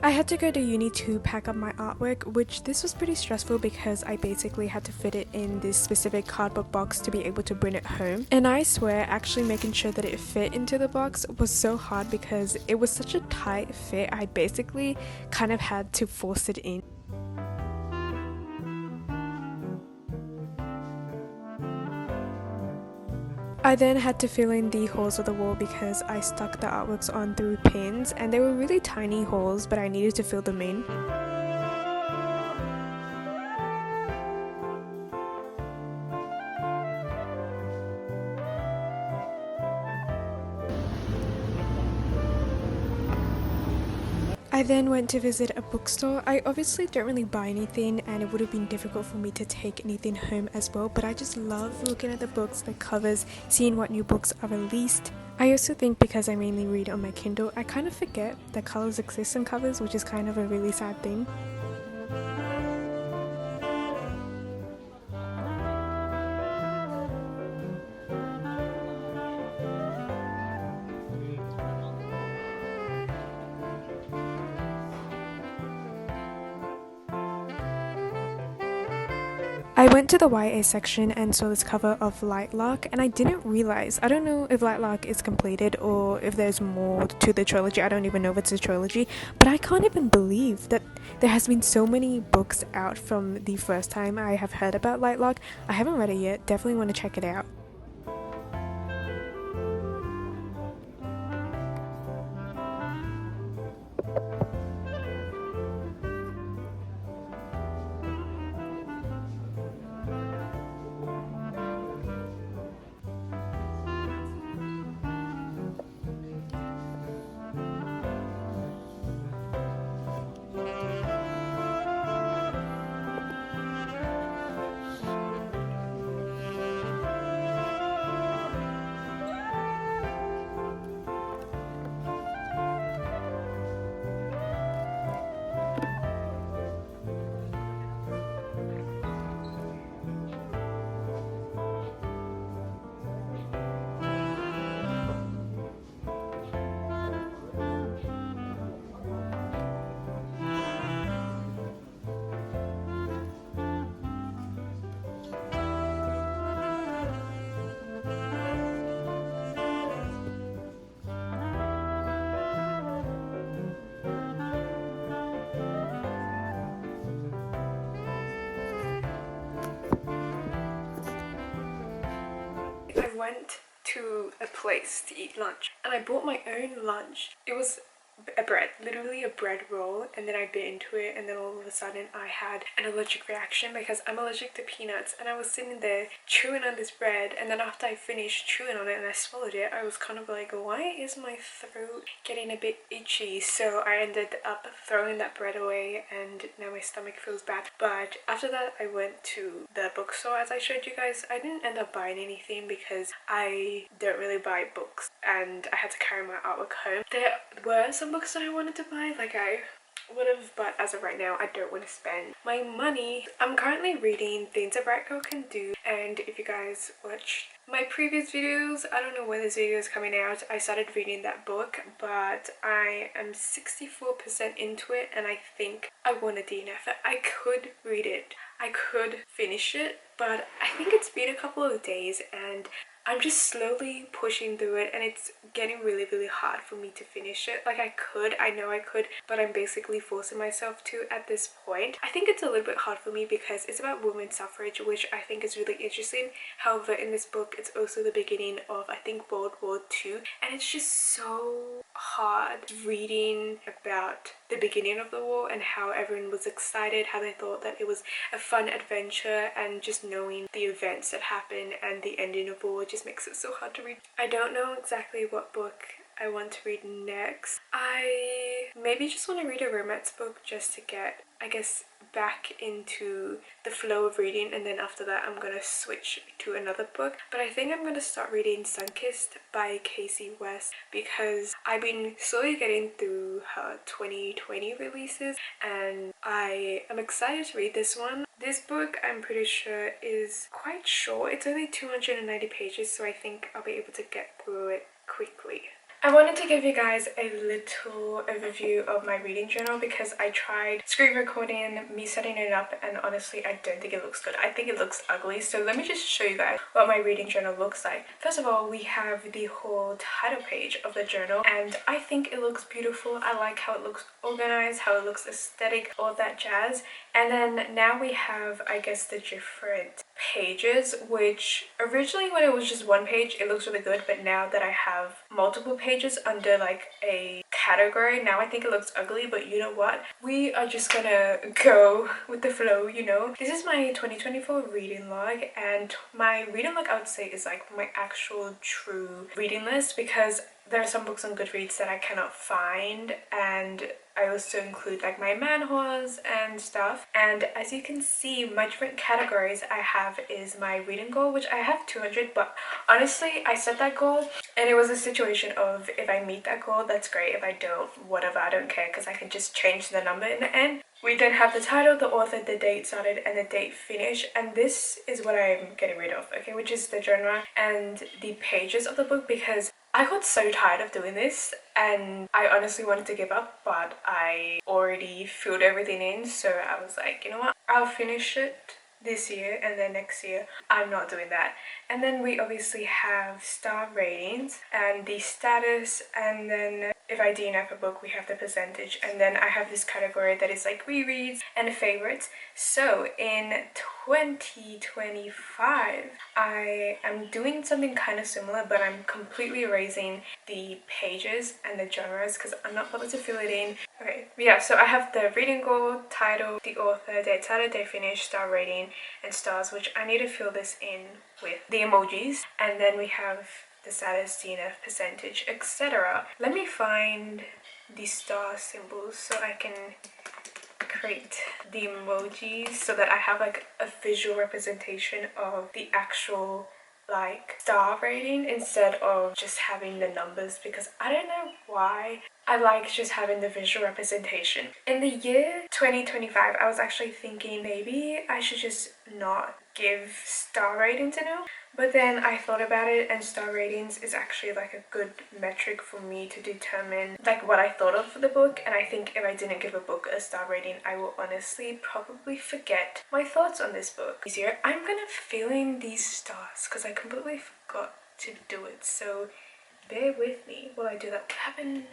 I had to go to uni to pack up my artwork, which this was pretty stressful because I basically had to fit it in this specific cardboard box to be able to bring it home. And I swear, actually making sure that it fit into the box was so hard because it was such a tight fit. I basically kind of had to force it in. I then had to fill in the holes of the wall because I stuck the artworks on through pins, and they were really tiny holes, but I needed to fill them in. I then went to visit a bookstore. I obviously don't really buy anything and it would have been difficult for me to take anything home as well, but I just love looking at the books, the covers, seeing what new books are released. I also think because I mainly read on my Kindle, I kind of forget that colors exist in covers, which is kind of a really sad thing. I went to the YA section and saw this cover of Lightlark, and I didn't realize, I don't know if Lightlark is completed or if there's more to the trilogy. I don't even know if it's a trilogy, but I can't even believe that there has been so many books out from the first time I have heard about Lightlark. I haven't read it yet, definitely want to check it out. I went to a place to eat lunch and I bought my own lunch. It was a bread, literally a bread roll, and then I bit into it and then all of a sudden I had an allergic reaction because I'm allergic to peanuts, and I was sitting there chewing on this bread, and then after I finished chewing on it and I swallowed it, I was kind of like, why is my throat getting a bit itchy? So I ended up throwing that bread away and now my stomach feels bad. But after that I went to the bookstore as I showed you guys. I didn't end up buying anything because I don't really buy books and I had to carry my artwork home. There were some books that I wanted to buy, like I would have, but as of right now I don't want to spend my money. I'm currently reading Things a Bright Girl Can Do, and if you guys watched my previous videos, I don't know when this video is coming out, I started reading that book, but I am 64% into it and I think I want a DNF. I could read it, I could finish it, but I think it's been a couple of days and I'm just slowly pushing through it and it's getting really hard for me to finish it. Like I know I could, but I'm basically forcing myself to at this point. I think it's a little bit hard for me because it's about women's suffrage, which I think is really interesting. However, in this book it's also the beginning of, I think, World War II, and it's just so hard reading about the beginning of the war and how everyone was excited, how they thought that it was a fun adventure, and just knowing the events that happened and the ending of the war just makes it so hard to read. I don't know exactly what book I want to read next. I maybe just want to read a romance book just to get, I guess, back into the flow of reading, and then after that I'm gonna switch to another book. But I think I'm gonna start reading Sunkissed by Casey West because I've been slowly getting through her 2020 releases and I am excited to read this one. This book, I'm pretty sure, is quite short. It's only 290 pages, so I think I'll be able to get through it quickly. I wanted to give you guys a little overview of my reading journal because I tried screen recording, me setting it up, and honestly I don't think it looks good. I think it looks ugly. So let me just show you guys what my reading journal looks like. First of all, we have the whole title page of the journal and I think it looks beautiful. I like how it looks organized, how it looks aesthetic, all that jazz. And then now we have, I guess, the different pages, which originally when it was just one page it looks really good, but now that I have multiple pages under like a category, now I think it looks ugly. But you know what, we are just gonna go with the flow, you know. This is my 2024 reading log, and my reading log I would say is like my actual true reading list because there are some books on Goodreads that I cannot find, and I also include like my manhwas and stuff. And as you can see, my different categories I have is my reading goal, which I have 200, but honestly I set that goal and it was a situation of if I meet that goal, that's great. If I don't, whatever, I don't care because I can just change the number in the end. We then have the title, the author, the date started, and the date finished. And this is what I'm getting rid of, okay, which is the genre and the pages of the book, because I got so tired of doing this and I honestly wanted to give up, but I already filled everything in, so I was like, you know what, I'll finish it this year and then next year I'm not doing that. And then we obviously have star ratings and the status, and then if I DNF a book we have the percentage, and then I have this category that is like rereads and favorites. So in 2025 I am doing something kind of similar, but I'm completely erasing the pages and the genres because I'm not bothered to fill it in. Okay, yeah, so I have the reading goal, title, the author, date started, date finished, star rating, and stars, which I need to fill this in with the emojis. And then we have the status, DNF, percentage, etc. Let me find the star symbols so I can create the emojis so that I have like a visual representation of the actual like star rating instead of just having the numbers, because I don't know why I like just having the visual representation. In the year 2025 I was actually thinking maybe I should just not give star ratings now, but then I thought about it and star ratings is actually like a good metric for me to determine like what I thought of the book. And I think if I didn't give a book a star rating I will honestly probably forget my thoughts on this book. Easier, I'm gonna fill in these stars because I completely forgot to do it, so bear with me while I do that. What happened?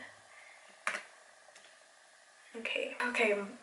Okay,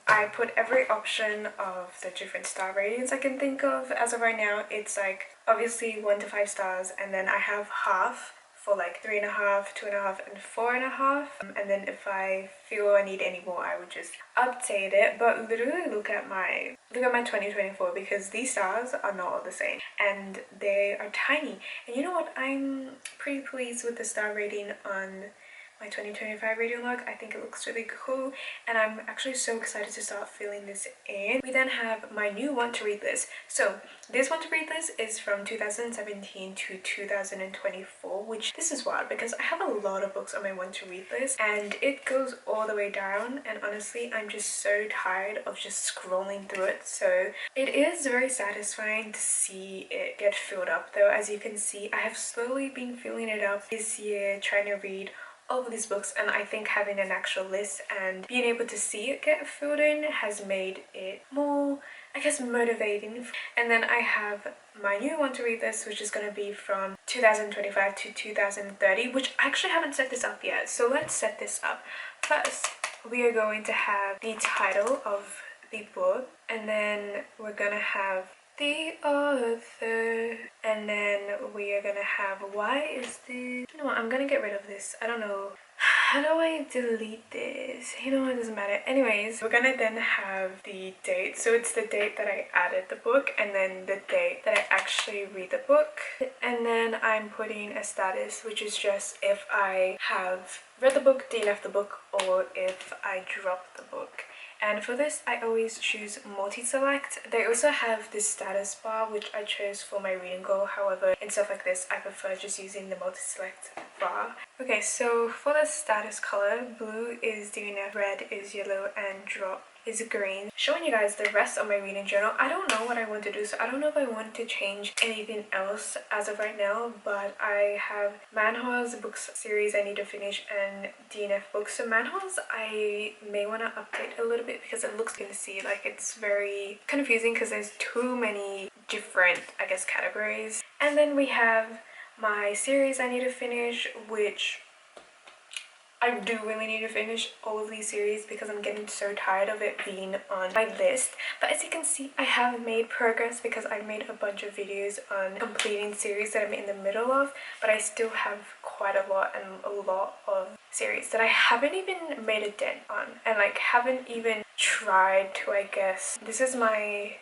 I put every option of the different star ratings I can think of. As of right now, it's like obviously 1 to 5 stars, and then I have half for like 3.5, 2.5, and 4.5. And then if I feel I need any more, I would just update it. But literally look at my 2024, because these stars are not all the same and they are tiny. And you know what? I'm pretty pleased with the star rating on my 2025 reading log. I think it looks really cool and I'm actually so excited to start filling this in. We then have my new want to read list. So this want to read list is from 2017 to 2024, which this is wild because I have a lot of books on my want to read list and it goes all the way down, and honestly I'm just so tired of just scrolling through it. So it is very satisfying to see it get filled up though. As you can see, I have slowly been filling it up this year, trying to read all of these books, and I think having an actual list and being able to see it get filled in has made it more, I guess, motivating. And then I have my new want to read list, which is going to be from 2025 to 2030, which I actually haven't set this up yet, so let's set this up. First we are going to have the title of the book, and then we're gonna have the author, and then we are gonna have why is this, you know what, I'm gonna get rid of this. I don't know, how do I delete this? You know what, it doesn't matter. Anyways, we're gonna then have the date, so it's the date that I added the book and then the date that I actually read the book. And then I'm putting a status, which is just if I have read the book, DNF the book, or if I drop the book. And for this I always choose multi-select. They also have this status bar which I chose for my reading goal, however in stuff like this I prefer just using the multi-select bar. Okay, so for the status color, blue is DNF, red is yellow, and drop is green. Showing you guys the rest of my reading journal. I don't know what I want to do, so I don't know if I want to change anything else as of right now, but I have Manhwa's books series I need to finish and DNF books. So Manhwa's I may want to update a little bit because it looks, you can see, like it's very confusing because there's too many different, I guess, categories. And then we have my series I need to finish, which I do really need to finish all of these series because I'm getting so tired of it being on my list. But as you can see, I have made progress because I've made a bunch of videos on completing series that I'm in the middle of, but I still have quite a lot of series that I haven't even made a dent on and like haven't even tried to, I guess. This is my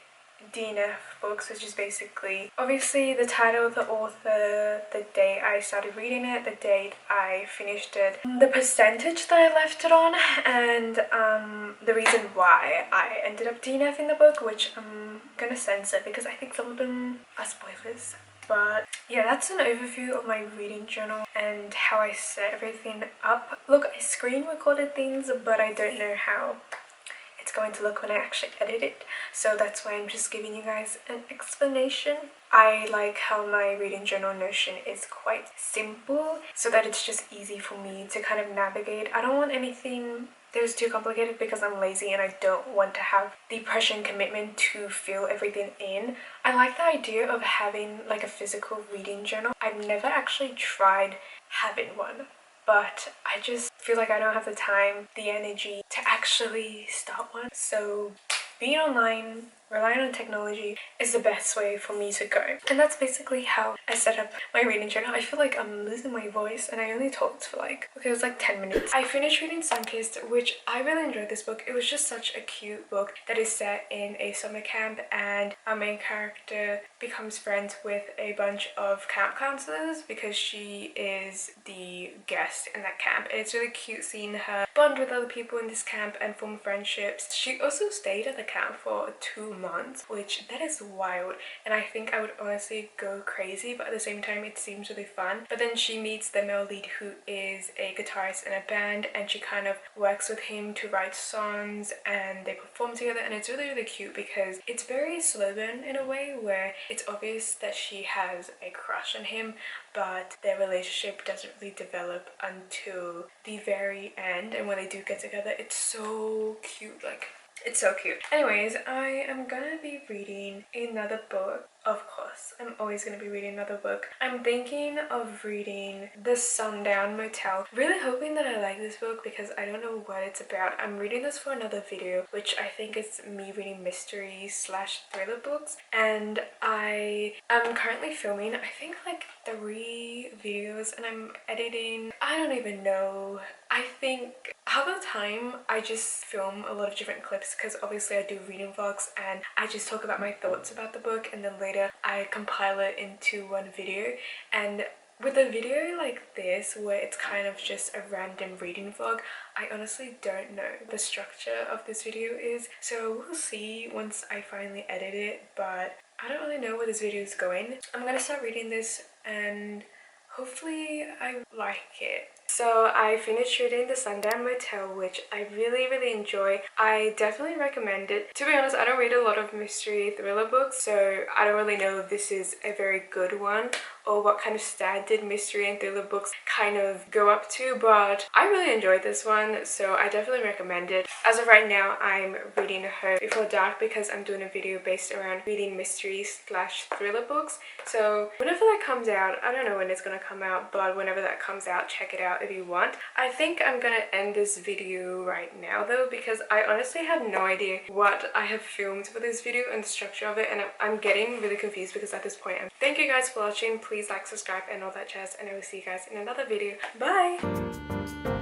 DNF books, which is basically obviously the title, the author, the date I started reading it, the date I finished it, the percentage that I left it on, and the reason why I ended up DNFing the book, which I'm gonna censor because I think some of them are spoilers. But yeah, that's an overview of my reading journal and how I set everything up. Look, I screen recorded things, but I don't know how it's going to look when I actually edit it, so that's why I'm just giving you guys an explanation. I like how my reading journal notion is quite simple so that it's just easy for me to kind of navigate. I don't want anything that is too complicated because I'm lazy and I don't want to have the pressure and commitment to fill everything in. I like the idea of having like a physical reading journal. I've never actually tried having one, but I just feel like I don't have the time, the energy to actually start one. So being online, relying on technology is the best way for me to go. And that's basically how I set up my reading journal. I feel like I'm losing my voice and I only talked for like, okay, it was like 10 minutes. I finished reading Sunkissed, which I really enjoyed this book. It was just such a cute book that is set in a summer camp and our main character becomes friends with a bunch of camp counselors because she is the guest in that camp. And it's really cute seeing her bond with other people in this camp and form friendships. She also stayed at the camp for 2 months, which that is wild, and I think I would honestly go crazy, but at the same time it seems really fun. But then she meets the male lead who is a guitarist in a band, and she kind of works with him to write songs and they perform together, and it's really cute because it's very slow burn in a way where it's obvious that she has a crush on him, but their relationship doesn't really develop until the very end, and when they do get together it's so cute. Like, it's so cute. Anyways, I am gonna be reading another book. Of course, I'm always going to be reading another book. I'm thinking of reading The Sundown Motel. Really hoping that I like this book because I don't know what it's about. I'm reading this for another video, which I think is me reading mystery / thriller books. And I am currently filming, I think, like 3 videos, and I'm editing. I don't even know. I think half the time I just film a lot of different clips because obviously I do reading vlogs and I just talk about my thoughts about the book, and then later I compile it into one video. And with a video like this where it's kind of just a random reading vlog, I honestly don't know the structure of this video is, so we'll see once I finally edit it. But I don't really know where this video is going. I'm gonna start reading this and hopefully I like it. So I finished reading The Sundown Motel, which I really enjoy. I definitely recommend it. To be honest, I don't read a lot of mystery thriller books, so I don't really know if this is a very good one or what kind of standard mystery and thriller books kind of go up to, but I really enjoyed this one, so I definitely recommend it. As of right now, I'm reading Her Before Dark because I'm doing a video based around reading mystery / thriller books. So whenever that comes out, I don't know when it's gonna come out, but whenever that comes out, check it out if you want. I think I'm gonna end this video right now though, because I honestly have no idea what I have filmed for this video and the structure of it, and I'm getting really confused because at this point thank you guys for watching. Please like, subscribe and all that jazz, and I will see you guys in another video. Bye!